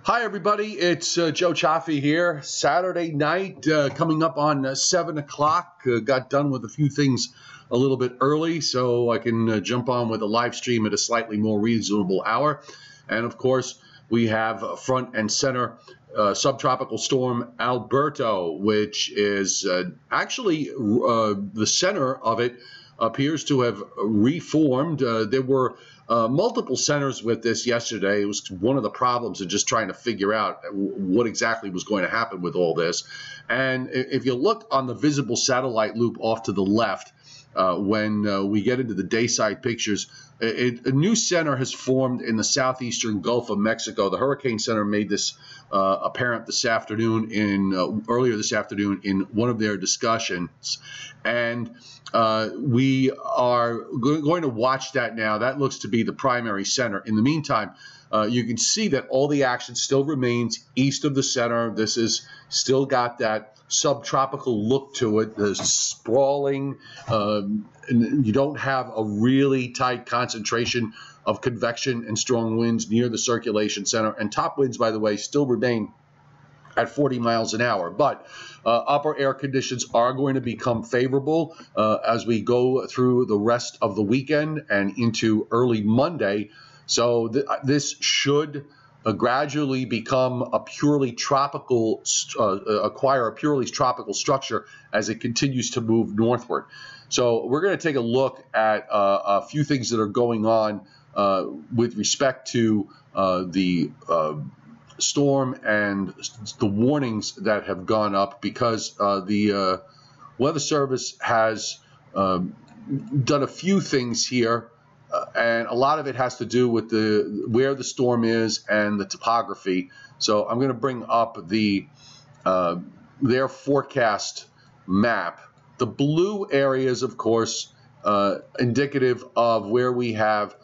Hi, everybody. It's Joe Cioffi here. Saturday night, coming up on 7 o'clock. Got done with a few things a little bit early, so I can jump on with a live stream at a slightly more reasonable hour. And, of course, we have front and center Subtropical Storm Alberto, which is actually the center of it appears to have reformed. There were multiple centers with this yesterday. It was one of the problems of just trying to figure out what exactly was going to happen with all this. And if you look on the visible satellite loop off to the left, when we get into the dayside pictures, a new center has formed in the southeastern Gulf of Mexico. The Hurricane Center made this apparent this afternoon, earlier this afternoon, in one of their discussions, and we are going to watch that now. That looks to be the primary center. In the meantime, you can see that all the action still remains east of the center. This has still got that subtropical look to it, the sprawling. You don't have a really tight concentration of convection and strong winds near the circulation center. And top winds, by the way, still remain at 40 miles an hour. But upper air conditions are going to become favorable as we go through the rest of the weekend and into early Monday. So this should gradually become a purely tropical, acquire a purely tropical structure as it continues to move northward. So we're going to take a look at a few things that are going on with respect to the storm and the warnings that have gone up, because the Weather Service has done a few things here. And a lot of it has to do with where the storm is and the topography. So I'm going to bring up their forecast map. The blue areas, of course, indicative of where we have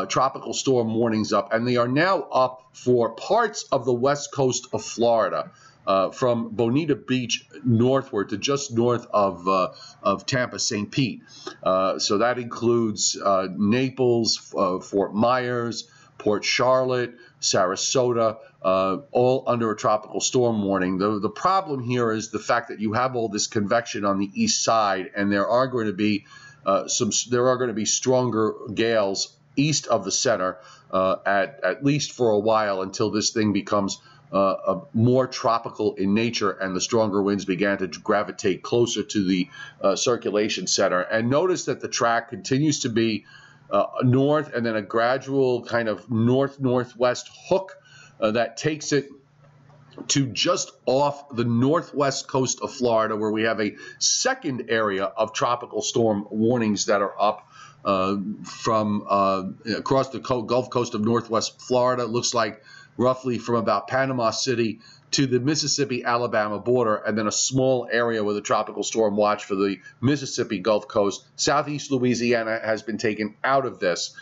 tropical storm warnings up, and they are now up for parts of the west coast of Florida. From Bonita Beach northward to just north of Tampa, St. Pete. So that includes Naples, Fort Myers, Port Charlotte, Sarasota, all under a tropical storm warning. The problem here is the fact that you have all this convection on the east side, and there are going to be stronger gales east of the center at least for a while, until this thing becomes more tropical in nature and the stronger winds began to gravitate closer to the circulation center. And notice that the track continues to be north, and then a gradual kind of north-northwest hook that takes it to just off the northwest coast of Florida, where we have a second area of tropical storm warnings that are up from across the Gulf Coast of northwest Florida. It looks like roughly from about Panama City to the Mississippi-Alabama border, and then a small area with a tropical storm watch for the Mississippi Gulf Coast. Southeast Louisiana has been taken out of this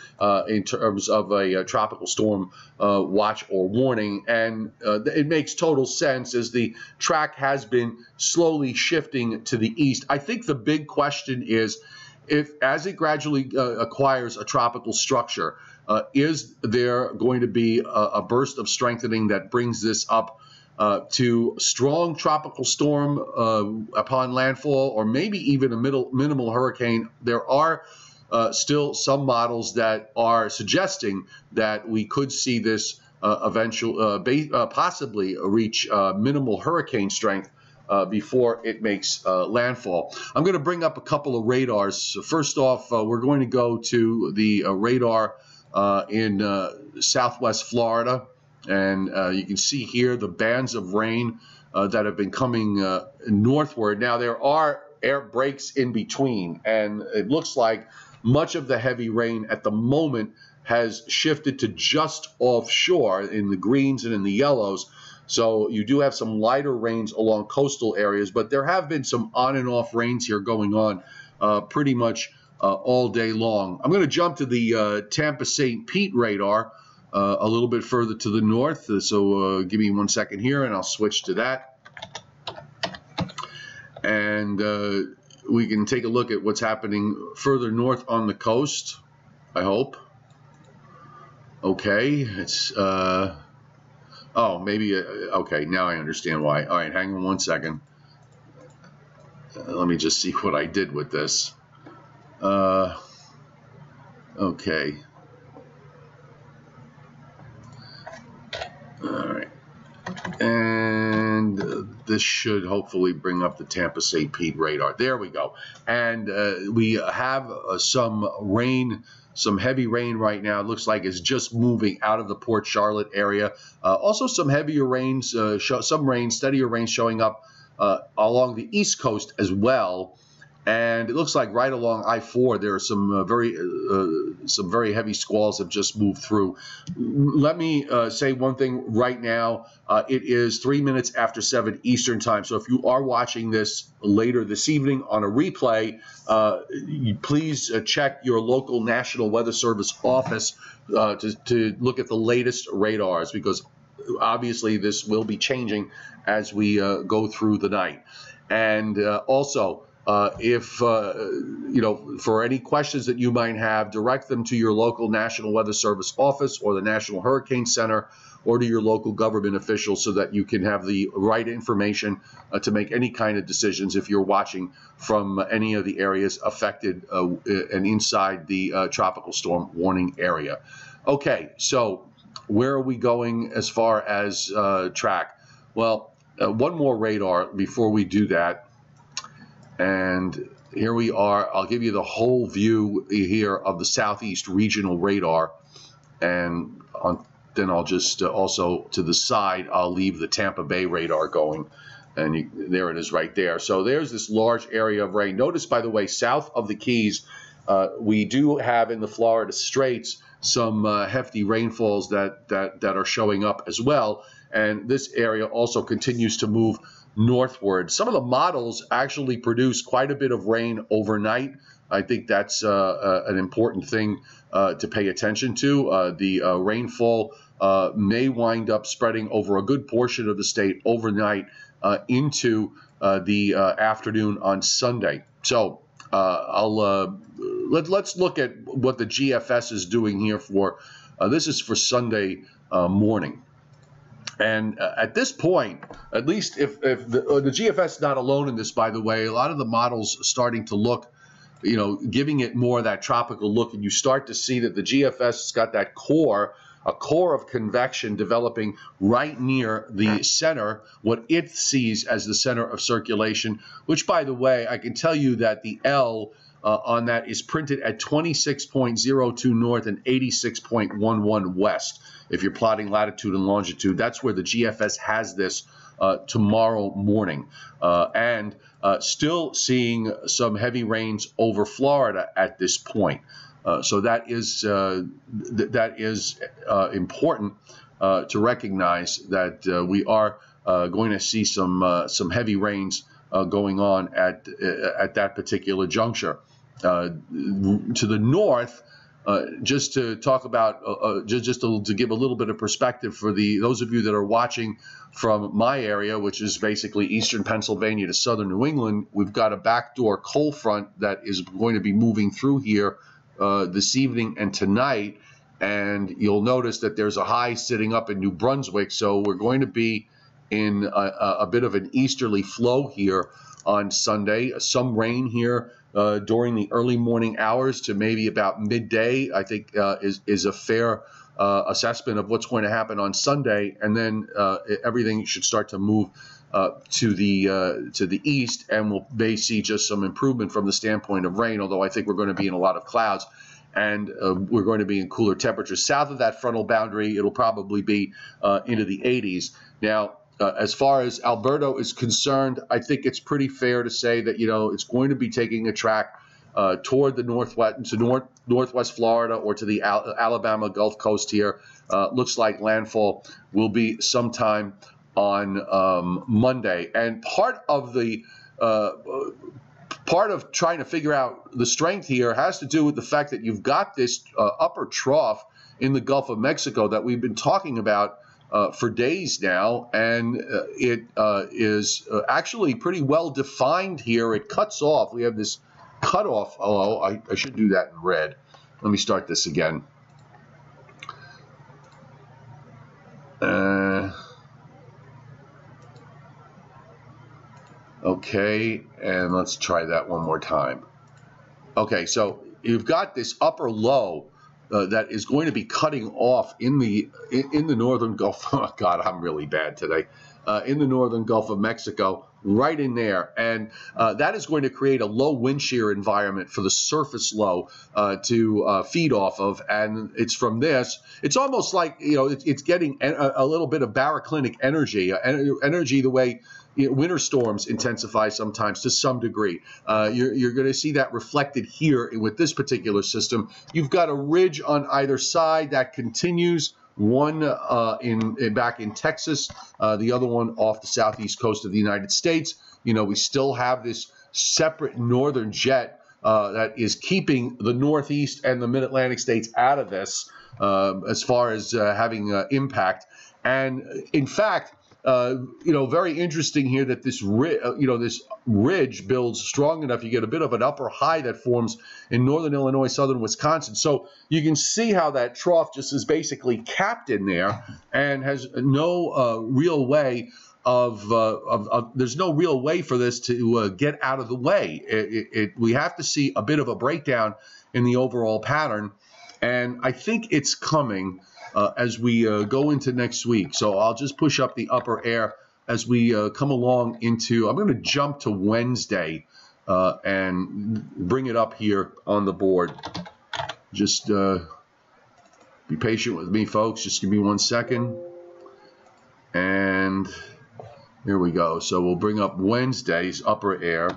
in terms of a tropical storm watch or warning, and it makes total sense as the track has been slowly shifting to the east. I think the big question is, as it gradually acquires a tropical structure, is there going to be a burst of strengthening that brings this up to strong tropical storm upon landfall, or maybe even a minimal hurricane? There are still some models that are suggesting that we could see this possibly reach minimal hurricane strength before it makes landfall. I'm going to bring up a couple of radars. So first off, we're going to go to the radar in southwest Florida, and you can see here the bands of rain that have been coming northward. Now, there are air breaks in between, and it looks like much of the heavy rain at the moment has shifted to just offshore in the greens and in the yellows. So you do have some lighter rains along coastal areas, but there have been some on and off rains here going on pretty much all day long. I'm going to jump to the Tampa St. Pete radar a little bit further to the north. So give me 1 second here, and I'll switch to that. And we can take a look at what's happening further north on the coast, I hope. Okay, it's Oh, maybe, okay, now I understand why. All right, hang on one second. Let me just see what I did with this. Okay. All right. And this should hopefully bring up the Tampa St. Pete radar. There we go. And we have some rain, some heavy rain right now. It looks like it's just moving out of the Port Charlotte area. Also some heavier rains, some rain, steadier rain showing up along the East Coast as well. And it looks like right along I-4, there are some very heavy squalls have just moved through. Let me say one thing right now. It is 3 minutes after 7 Eastern time. So if you are watching this later this evening on a replay, please check your local National Weather Service office to look at the latest radars, because obviously this will be changing as we go through the night. And also, if, for any questions that you might have, direct them to your local National Weather Service office or the National Hurricane Center, or to your local government official, so that you can have the right information to make any kind of decisions if you're watching from any of the areas affected and inside the tropical storm warning area. Okay, so where are we going as far as track? Well, one more radar before we do that. And here we are. I'll give you the whole view here of the Southeast Regional Radar. And then I'll just also to the side, I'll leave the Tampa Bay radar going. And there it is right there. So there's this large area of rain. Notice, by the way, south of the Keys, we do have in the Florida Straits some hefty rainfalls that are showing up as well. And this area also continues to move northward. Some of the models actually produce quite a bit of rain overnight. I think that's an important thing to pay attention to. The rainfall may wind up spreading over a good portion of the state overnight into the afternoon on Sunday. So let's look at what the GFS is doing here for. This is for Sunday morning. And at this point, at least if the GFS is not alone in this, by the way, a lot of the models starting to look, giving it more of that tropical look, and you start to see that the GFS has got that core, a core of convection developing right near the center, what it sees as the center of circulation, which, by the way, I can tell you that the L on that is printed at 26.02 north and 86.11 west. If you're plotting latitude and longitude, that's where the GFS has this tomorrow morning. And still seeing some heavy rains over Florida at this point. So that is important to recognize that we are going to see some heavy rains going on at that particular juncture. To the north, just to talk about, just to give a little bit of perspective for those of you that are watching from my area, which is basically eastern Pennsylvania to southern New England, we've got a backdoor cold front that is going to be moving through here this evening and tonight. And you'll notice that there's a high sitting up in New Brunswick. So we're going to be in a bit of an easterly flow here on Sunday. Some rain here during the early morning hours to maybe about midday, I think is a fair assessment of what's going to happen on Sunday. And then everything should start to move to the east, and may see just some improvement from the standpoint of rain, although I think we're going to be in a lot of clouds. And we're going to be in cooler temperatures. South of that frontal boundary, it'll probably be into the 80s. Now, as far as Alberto is concerned, I think it's pretty fair to say that, it's going to be taking a track toward the northwest, to northwest Florida, or to the Alabama Gulf Coast here. Looks like landfall will be sometime on Monday. And part of trying to figure out the strength here has to do with the fact that you've got this upper trough in the Gulf of Mexico that we've been talking about for days now, and it is actually pretty well defined here. It cuts off. We have this cutoff. Oh, I should do that in red. Let me start this again. Okay, and let's try that one more time. Okay, so you've got this upper low that is going to be cutting off in the northern Gulf. Oh God, I'm really bad today. In the northern Gulf of Mexico, right in there, and that is going to create a low wind shear environment for the surface low to feed off of, and it's from this. It's almost like, you know, it's getting a little bit of baroclinic energy, energy the way, you know, winter storms intensify sometimes to some degree. You're going to see that reflected here with this particular system. You've got a ridge on either side that continues. One back in Texas, the other one off the southeast coast of the United States. You know, we still have this separate northern jet that is keeping the Northeast and the Mid-Atlantic states out of this as far as having impact. And in fact, you know, very interesting here that this this ridge builds strong enough. You get a bit of an upper high that forms in northern Illinois, southern Wisconsin. So you can see how that trough just is basically capped in there and has no real way there's no real way for this to get out of the way. We have to see a bit of a breakdown in the overall pattern, and I think it's coming as we go into next week. So I'll just push up the upper air as we come along into, I'm going to jump to Wednesday and bring it up here on the board. Just be patient with me, folks. Just give me 1 second. And here we go. So we'll bring up Wednesday's upper air.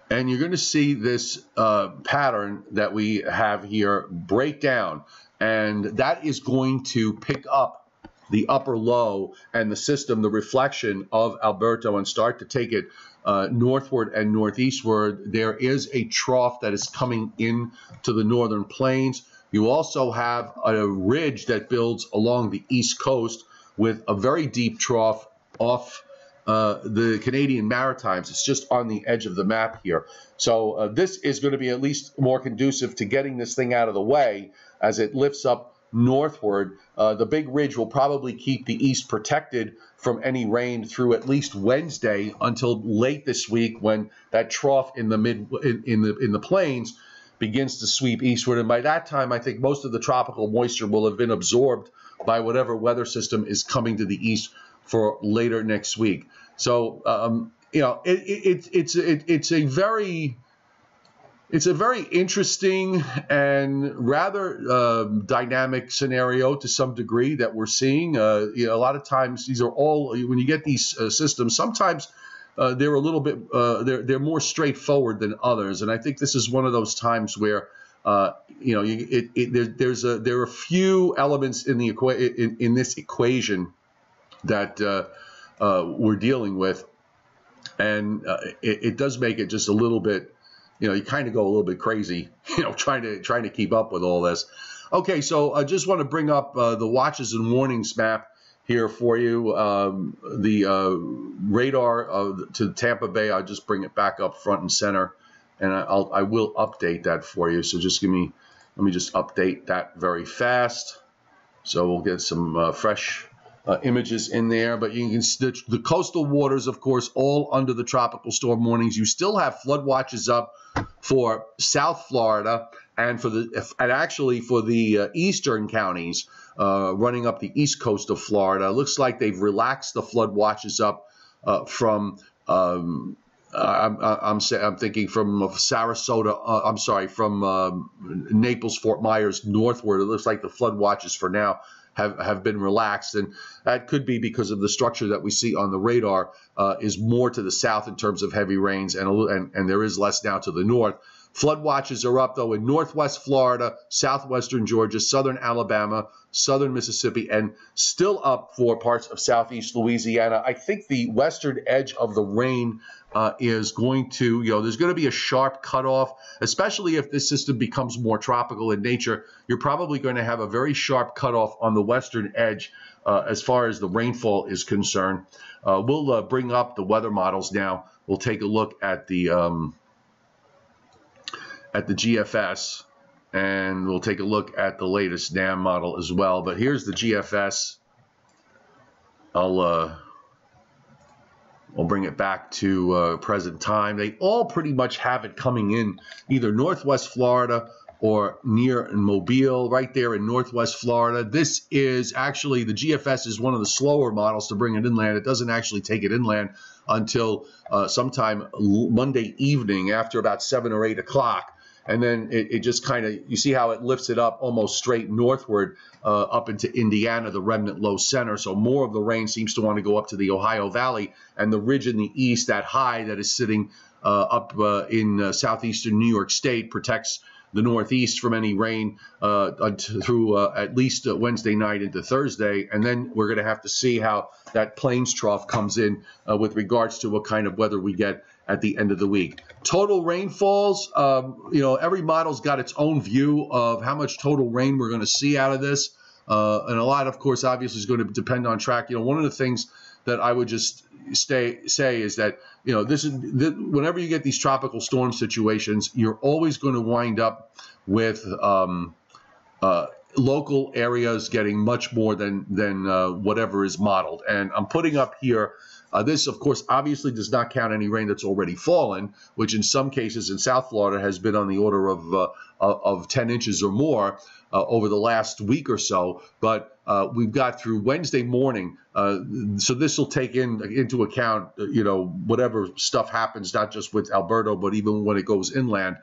And you're going to see this pattern that we have here break down. And that is going to pick up the upper low and the system, the reflection of Alberto, and start to take it northward and northeastward. There is a trough that is coming in to the northern plains. You also have a ridge that builds along the east coast with a very deep trough off the Canadian Maritimes. It's just on the edge of the map here. So this is going to be at least more conducive to getting this thing out of the way as it lifts up northward. The big ridge will probably keep the east protected from any rain through at least Wednesday until late this week, when that trough in the in the plains begins to sweep eastward. And by that time, I think most of the tropical moisture will have been absorbed by whatever weather system is coming to the east for later next week. So you know, it's a very interesting and rather dynamic scenario to some degree that we're seeing. You know, a lot of times these are all, when you get these systems, sometimes they're a little bit they're more straightforward than others, and I think this is one of those times where you know, there are a few elements in the in this equation that we're dealing with, and it does make it just a little bit, you know, you kind of go a little bit crazy, you know, trying to keep up with all this. Okay, so I just want to bring up the watches and warnings map here for you. The radar to Tampa Bay, I'll just bring it back up front and center, and I will update that for you. So just let me just update that very fast, so we'll get some fresh images in there. But you can see the coastal waters, of course, all under the tropical storm warnings. You still have flood watches up for South Florida and actually for the eastern counties running up the east coast of Florida. It looks like they've relaxed the flood watches up from I'm thinking from Sarasota. I'm sorry, from Naples, Fort Myers northward. It looks like the flood watches for now have been relaxed, and that could be because of the structure that we see on the radar is more to the south in terms of heavy rains, and there is less now to the north. Flood watches are up, though, in northwest Florida, southwestern Georgia, southern Alabama, southern Mississippi, and still up for parts of southeast Louisiana. I think the western edge of the rain is going to, you know, there's going to be a sharp cutoff, especially if this system becomes more tropical in nature. You're probably going to have a very sharp cutoff on the western edge as far as the rainfall is concerned. We'll bring up the weather models now. We'll take a look at the GFS, And we'll take a look at the latest NAM model as well. But here's the GFS. I'll bring it back to present time. They all pretty much have it coming in either northwest Florida or near Mobile, right there in northwest Florida. This is actually, the GFS is one of the slower models to bring it inland. It doesn't actually take it inland until sometime Monday evening after about 7 or 8 o'clock. And then it just kind of, you see how it lifts it up almost straight northward up into Indiana, the remnant low center. So more of the rain seems to want to go up to the Ohio Valley, and the ridge in the east, that high that is sitting up in southeastern New York State, protects the Northeast from any rain through at least Wednesday night into Thursday. And then we're going to have to see how that plains trough comes in with regards to what kind of weather we get at the end of the week. Total rainfalls, you know, every model's got its own view of how much total rain we're going to see out of this. And a lot, of course, obviously is going to depend on track. You know, one of the things that I would just say is that, you know, whenever you get these tropical storm situations, you're always going to wind up with local areas getting much more than whatever is modeled. And I'm putting up here, this, of course, obviously does not count any rain that's already fallen, which in some cases in South Florida has been on the order of 10 inches or more over the last week or so. But we've got through Wednesday morning, so this will take into account, you know, whatever stuff happens, not just with Alberto, but even when it goes inland.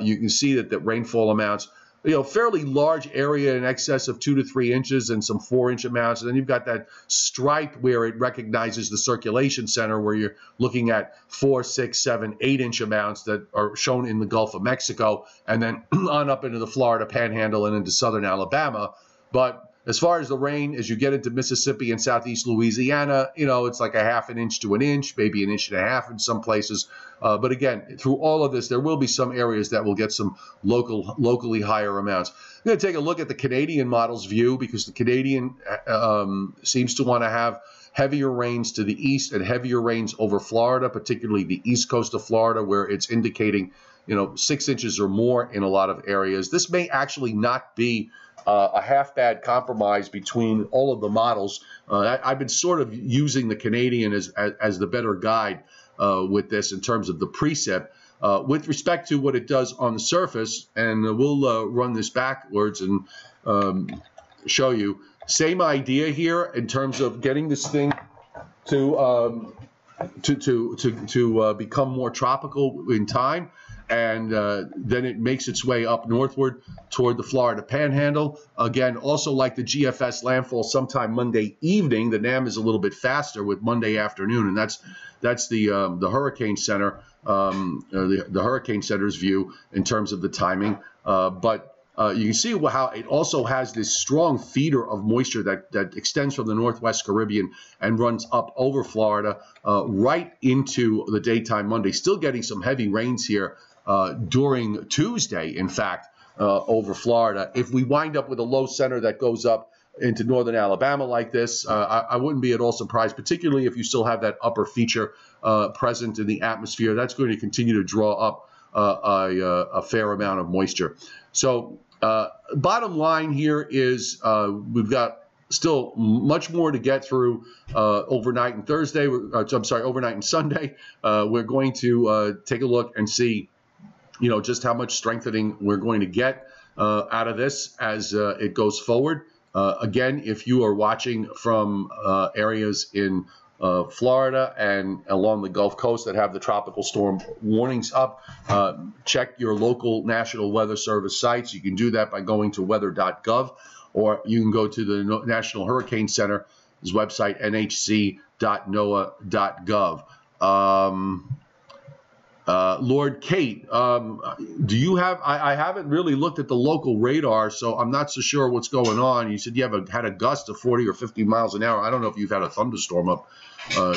You can see that the rainfall amounts, you know, fairly large area in excess of 2 to 3 inches and some 4-inch amounts. And then you've got that stripe where it recognizes the circulation center, where you're looking at 4, 6, 7, 8-inch amounts that are shown in the Gulf of Mexico, and then on up into the Florida Panhandle and into southern Alabama. But as far as the rain, as you get into Mississippi and southeast Louisiana, you know, it's like a 1/2 inch to 1 inch, maybe 1.5 inches in some places. But again, through all of this, there will be some areas that will get some locally higher amounts. I'm going to take a look at the Canadian model's view, because the Canadian seems to want to have heavier rains to the east and heavier rains over Florida, particularly the east coast of Florida, where it's indicating, you know, 6 inches or more in a lot of areas. This may actually not be a half-bad compromise between all of the models. I've been sort of using the Canadian as the better guide with this in terms of the precip. With respect to what it does on the surface, and we'll run this backwards and show you. Same idea here in terms of getting this thing to become more tropical in time. And then it makes its way up northward toward the Florida Panhandle. Again, also like the GFS, landfall sometime Monday evening. The NAM is a little bit faster with Monday afternoon, and that's the Hurricane Center, the Hurricane Center's view in terms of the timing. But you can see how it also has this strong feeder of moisture that extends from the Northwest Caribbean and runs up over Florida right into the daytime Monday. Still getting some heavy rains here during Tuesday, in fact, over Florida. If we wind up with a low center that goes up into northern Alabama like this, I wouldn't be at all surprised, particularly if you still have that upper feature present in the atmosphere. That's going to continue to draw up a fair amount of moisture. So bottom line here is we've got still much more to get through overnight and Thursday. I'm sorry, overnight and Sunday. We're going to take a look and see, you know, just how much strengthening we're going to get out of this as it goes forward. Again, if you are watching from areas in Florida and along the Gulf Coast that have the tropical storm warnings up, check your local National Weather Service sites. You can do that by going to weather.gov, or you can go to the National Hurricane Center's website, nhc.noaa.gov. Lord Kate, do you have, I haven't really looked at the local radar, so I'm not so sure what's going on. You said you had a gust of 40 or 50 miles an hour. I don't know if you've had a thunderstorm up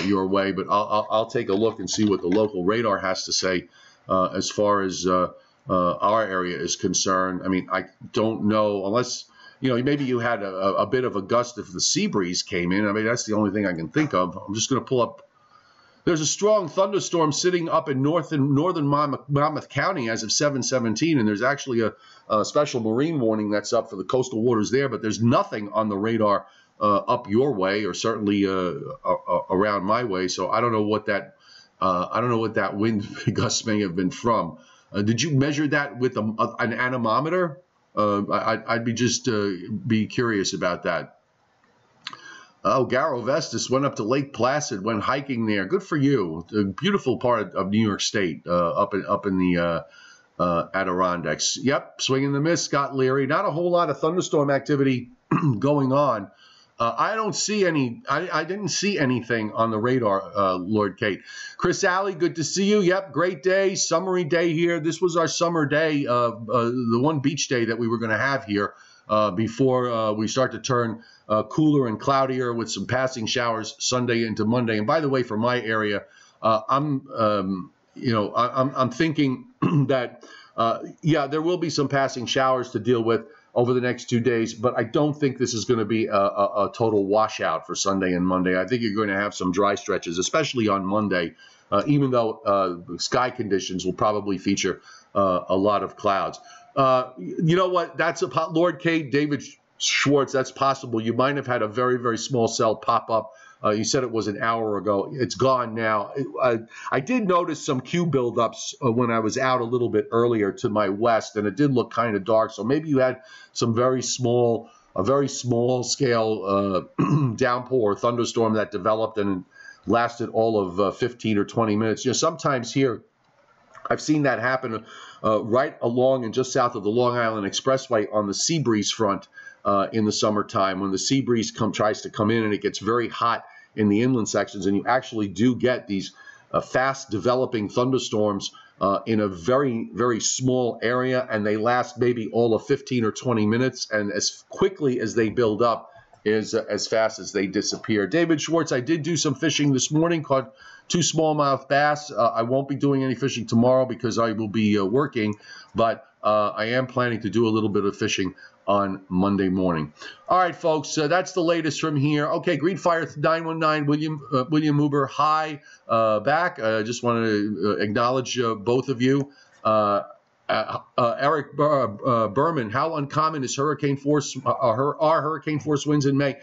your way, but I'll take a look and see what the local radar has to say as far as our area is concerned. I mean, I don't know, unless, you know, maybe you had a bit of a gust if the sea breeze came in. I mean, that's the only thing I can think of. I'm just going to pull up There's a strong thunderstorm sitting up in northern Monmouth County as of 7:17, and there's actually a special marine warning that's up for the coastal waters there, but there's nothing on the radar up your way, or certainly around my way. So I don't know what that wind gust may have been from. Did you measure that with an anemometer? I'd be curious about that. Oh, Garo Vestas went up to Lake Placid, went hiking there. Good for you. A beautiful part of New York State, up in the Adirondacks. Yep, swing and the miss, Scott Leary. Not a whole lot of thunderstorm activity going on. I don't see any. I didn't see anything on the radar, Lord Kate. Chris Alley, good to see you. Yep, great day, summery day here. This was our summer day, the one beach day that we were going to have here before we start to turn cooler and cloudier with some passing showers Sunday into Monday. And by the way, for my area, I'm thinking that there will be some passing showers to deal with over the next 2 days, but I don't think this is going to be a total washout for Sunday and Monday. I think you're going to have some dry stretches, especially on Monday, even though sky conditions will probably feature a lot of clouds. You know what? That's Lord Kate, David Schwartz, that's possible. You might have had a very, very small cell pop up. You said it was an hour ago. It's gone now. I did notice some Q buildups when I was out a little bit earlier to my west, and it did look kind of dark. So maybe you had some a very small scale downpour or thunderstorm that developed and lasted all of 15 or 20 minutes. You know, sometimes here I've seen that happen right along and just south of the Long Island Expressway on the sea breeze front. In the summertime, when the sea breeze tries to come in and it gets very hot in the inland sections, and you actually do get these fast developing thunderstorms in a very, very small area, and they last maybe all of 15 or 20 minutes, and as quickly as they build up is as fast as they disappear. David Schwartz, I did do some fishing this morning, caught 2 smallmouth bass. I won't be doing any fishing tomorrow because I will be working, but I am planning to do a little bit of fishing on Monday morning. All right, folks, that's the latest from here. Okay, Greenfire 919, William Uber, hi, back. I just want to acknowledge both of you. Eric Berman, how uncommon is hurricane force? Are hurricane force winds in May?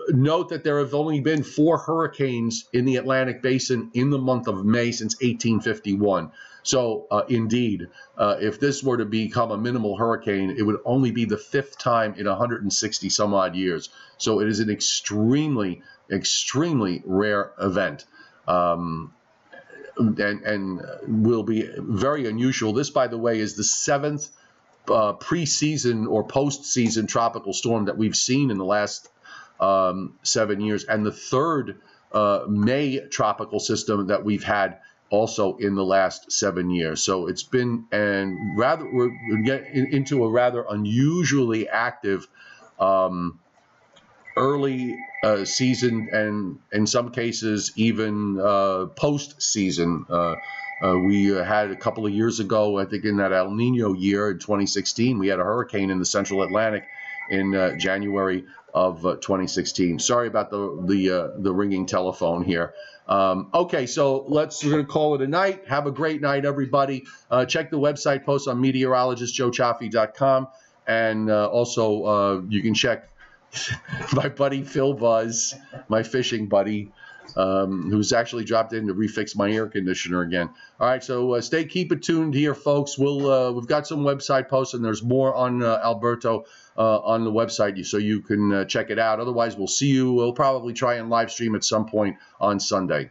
Note that there have only been 4 hurricanes in the Atlantic Basin in the month of May since 1851. So, indeed, if this were to become a minimal hurricane, it would only be the 5th time in 160 some odd years. So it is an extremely, extremely rare event. And will be very unusual. This, by the way, is the 7th preseason or postseason tropical storm that we've seen in the last 7 years, and the 3rd May tropical system that we've had also in the last 7 years. So it's been, and we're getting into a rather unusually active early season, and in some cases even post-season. We had a couple of years ago, I think in that El Nino year in 2016, we had a hurricane in the Central Atlantic in January of 2016. Sorry about the ringing telephone here. Okay, so we're going to call it a night. Have a great night, everybody. Check the website post on meteorologistjoechaffee.com, and also you can check my buddy Phil Buzz, my fishing buddy, who's actually dropped in to refix my air conditioner again. All right, so keep it tuned here, folks. We've got some website posts, and there's more on Alberto on the website, so you can check it out. Otherwise, we'll see you. We'll probably try and live stream at some point on Sunday.